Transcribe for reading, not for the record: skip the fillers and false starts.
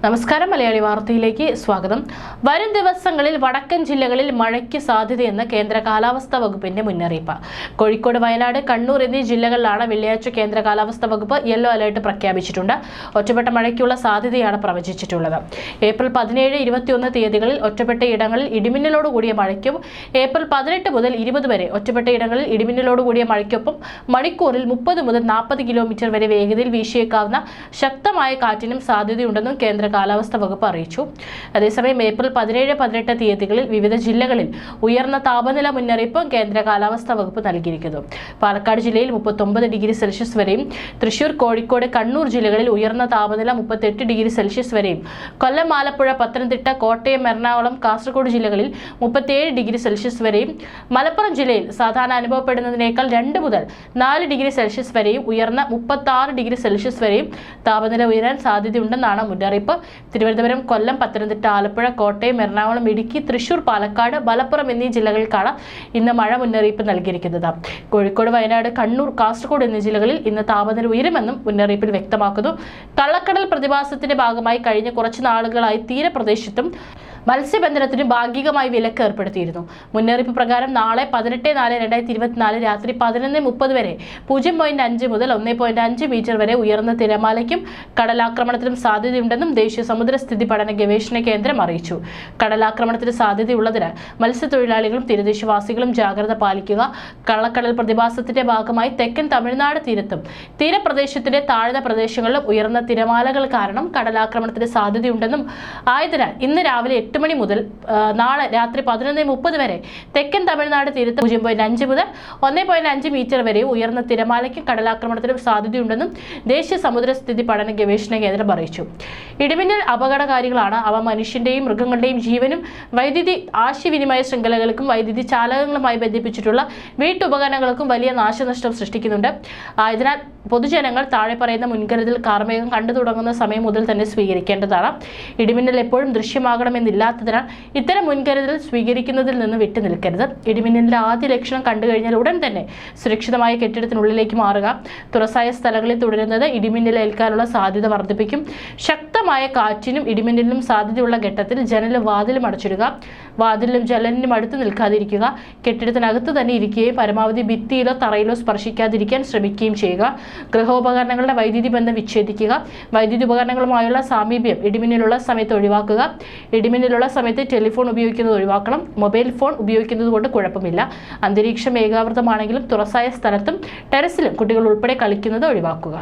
നമസ്കാരം മലയാളി വാർത്തയിലേക്ക് സ്വാഗതം. വരും ദിവസങ്ങളിൽ വടക്കൻ ജില്ലകളിൽ മഴയ്ക്ക് സാധ്യതയെന്ന് കേന്ദ്ര കാലാവസ്ഥാ വകുപ്പിന്റെ മുന്നറിയിപ്പ്. കോഴിക്കോട്, വയനാട്, കണ്ണൂർ എന്നീ ജില്ലകളിലാണ് വെള്ളിയാഴ്ച കേന്ദ്ര കാലാവസ്ഥാ വകുപ്പ് യെല്ലോ അലർട്ട് പ്രഖ്യാപിച്ചിട്ടുണ്ട്. ഒറ്റപ്പെട്ട മഴയ്ക്കുള്ള സാധ്യതയാണ് പ്രവചിച്ചിട്ടുള്ളത്. ഏപ്രിൽ 17, 21 തീയതികളിൽ ഒറ്റപ്പെട്ട ഇടങ്ങളിൽ ഇടിമിന്നലോട് കൂടിയ മഴയ്ക്കും ഏപ്രിൽ 18 മുതൽ 20 വരെ ഒറ്റപ്പെട്ട ഇടങ്ങളിൽ ഇടിമിന്നലോട് കൂടിയ മഴയ്ക്കൊപ്പം മണിക്കൂറിൽ 30 മുതൽ 40 കിലോമീറ്റർ വരെ വേഗതയിൽ വീശിയേക്കാവുന്ന ശക്തമായ കാറ്റിനും സാധ്യതയുണ്ടെന്നും കേന്ദ്ര കാലാവസ്ഥാ വകുപ്പ് അറിയിച്ചു. അതേസമയം ഏപ്രിൽ 17, 18 തീയതികളിൽ വിവിധ ജില്ലകളിൽ ഉയർന്ന താപനില മുന്നറിയിപ്പ് കേന്ദ്ര കാലാവസ്ഥാ വകുപ്പ് നൽകിയിരിക്കുന്നു. പാലക്കാട് ജില്ലയിൽ 39 ഡിഗ്രി സെൽഷ്യസ് വരെയും, തൃശൂർ, കോഴിക്കോട്, കണ്ണൂർ ജില്ലകളിൽ ഉയർന്ന താപനില 38 ഡിഗ്രി സെൽഷ്യസ് വരെയും, കൊല്ലം, ആലപ്പുഴ, പത്തനംതിട്ട, കോട്ടയം, എറണാകുളം, കാസർഗോഡ് ജില്ലകളിൽ 37 ഡിഗ്രി സെൽഷ്യസ് വരെയും, മലപ്പുറം ജില്ലയിൽ സാധാരണ അനുഭവപ്പെടുന്നതിനേക്കാൾ 2 മുതൽ 4 ഡിഗ്രി സെൽഷ്യസ് വരെയും ഉയർന്ന 36 ഡിഗ്രി സെൽഷ്യസ് വരെയും താപനില ഉയരാൻ സാധ്യതയുണ്ടെന്നാണ് മുന്നറിയിപ്പ്. തിരുവനന്തപുരം, കൊല്ലം, പത്തനംതിട്ട, ആലപ്പുഴ, കോട്ടയം, എറണാകുളം, ഇടുക്കി, തൃശൂർ, പാലക്കാട്, മലപ്പുറം എന്നീ ജില്ലകൾക്കാണ് ഇന്ന് മഴ മുന്നറിയിപ്പ് നൽകിയിരിക്കുന്നത്. കോഴിക്കോട്, വയനാട്, കണ്ണൂർ, കാസർഗോഡ് എന്നീ ജില്ലകളിൽ ഇന്ന് താപനില ഉയരുമെന്നും മുന്നറിയിപ്പിൽ വ്യക്തമാക്കുന്നു. കള്ളക്കടൽ പ്രതിഭാസത്തിന്റെ ഭാഗമായി കഴിഞ്ഞ കുറച്ചു നാളുകളായി തീരപ്രദേശത്തും മത്സ്യബന്ധനത്തിന് ഭാഗികമായി വിലക്ക് ഏർപ്പെടുത്തിയിരുന്നു. മുന്നറിയിപ്പ് പ്രകാരം നാളെ 18/4/2024 രാത്രി 11:30 വരെ 0.5 മുതൽ 1.5 മീറ്റർ വരെ ഉയർന്ന തിരമാലയ്ക്കും കടലാക്രമണത്തിനും സാധ്യതയുണ്ടെന്നും ദേശീയ സമുദ്രസ്ഥിതി പഠന ഗവേഷണ കേന്ദ്രം അറിയിച്ചു. കടലാക്രമണത്തിന് സാധ്യതയുള്ളതിനാൽ മത്സ്യത്തൊഴിലാളികളും തീരദേശവാസികളും ജാഗ്രത പാലിക്കുക. കള്ളക്കടൽ പ്രതിഭാസത്തിന്റെ ഭാഗമായി തെക്കൻ തമിഴ്നാട് തീരത്തും തീരപ്രദേശത്തിന്റെ താഴ്ന്ന പ്രദേശങ്ങളിലും ഉയർന്ന തിരമാലകൾ കാരണം കടലാക്രമണത്തിന് സാധ്യതയുണ്ടെന്നും ആയതിനാൽ ഇന്ന് രാവിലെ 8 മണി മുതൽ നാളെ രാത്രി 11:30 വരെ തെക്കൻ തമിഴ്നാട് തീരത്ത് 0.5 മുതൽ 1.5 മീറ്റർ വരെ ഉയർന്ന തിരമാലയ്ക്കും കടലാക്രമണത്തിനും സാധ്യതയുണ്ടെന്നും ദേശീയ സമുദ്രസ്ഥിതി പഠന ഗവേഷണ കേന്ദ്രം അറിയിച്ചു. ഇടിമിന്നൽ അപകടകാരികളാണ്. അവ മനുഷ്യന്റെയും മൃഗങ്ങളുടെയും ജീവനും വൈദ്യുതി ആശയവിനിമയ ശൃംഖലകൾക്കും വൈദ്യുതി ചാലകങ്ങളുമായി ബന്ധിപ്പിച്ചിട്ടുള്ള വീട്ടുപകരണങ്ങൾക്കും വലിയ നാശനഷ്ടം സൃഷ്ടിക്കുന്നുണ്ട്. ആയതിനാൽ പൊതുജനങ്ങൾ താഴെ പറയുന്ന മുൻകരുതൽ കാർമേഘം കണ്ടു തുടങ്ങുന്ന സമയം മുതൽ തന്നെ സ്വീകരിക്കേണ്ടതാണ്. ഇടിമിന്നൽ എപ്പോഴും ദൃശ്യമാകണമെന്നില്ലാത്തതിനാൽ ഇത്തരം മുൻകരുതൽ സ്വീകരിക്കുന്നതിൽ നിന്ന് വിട്ടു നിൽക്കരുത്. ഇടിമിന്നലിന്റെ ആദ്യ ലക്ഷണം കണ്ടു കഴിഞ്ഞാൽ ഉടൻ തന്നെ സുരക്ഷിതമായ കെട്ടിടത്തിനുള്ളിലേക്ക് മാറുക. തുറസായ സ്ഥലങ്ങളിൽ തുടരുന്നത് ഇടിമിന്നൽ ഏൽക്കാനുള്ള സാധ്യത വർദ്ധിപ്പിക്കും. ശക്തമായ കാറ്റിനും ഇടിമിന്നലിനും സാധ്യതയുള്ള ഘട്ടത്തിൽ ജനലും വാതിലും അടച്ചിടുക. വാതിലിനും ജനലിനും അടുത്ത് നിൽക്കാതിരിക്കുക. കെട്ടിടത്തിനകത്ത് തന്നെ ഇരിക്കുകയും പരമാവധി ഭിത്തിയിലോ തറയിലോ സ്പർശിക്കാതിരിക്കാൻ ശ്രമിക്കുകയും ചെയ്യുക. ഗൃഹോപകരണങ്ങളുടെ വൈദ്യുതി ബന്ധം വിച്ഛേദിക്കുക. വൈദ്യുതി ഉപകരണങ്ങളുമായുള്ള സാമീപ്യം ഇടിമിന്നലുള്ള സമയത്ത് ഒഴിവാക്കുക. ഇടിമിന്നലുള്ള സമയത്ത് ടെലിഫോൺ ഉപയോഗിക്കുന്നത് ഒഴിവാക്കണം. മൊബൈൽ ഫോൺ ഉപയോഗിക്കുന്നത് കൊണ്ട് കുഴപ്പമില്ല. അന്തരീക്ഷം ഏകാവൃതമാണെങ്കിലും തുറസായ സ്ഥലത്തും ടെറസിലും കുട്ടികൾ ഉൾപ്പെടെ കളിക്കുന്നത് ഒഴിവാക്കുക.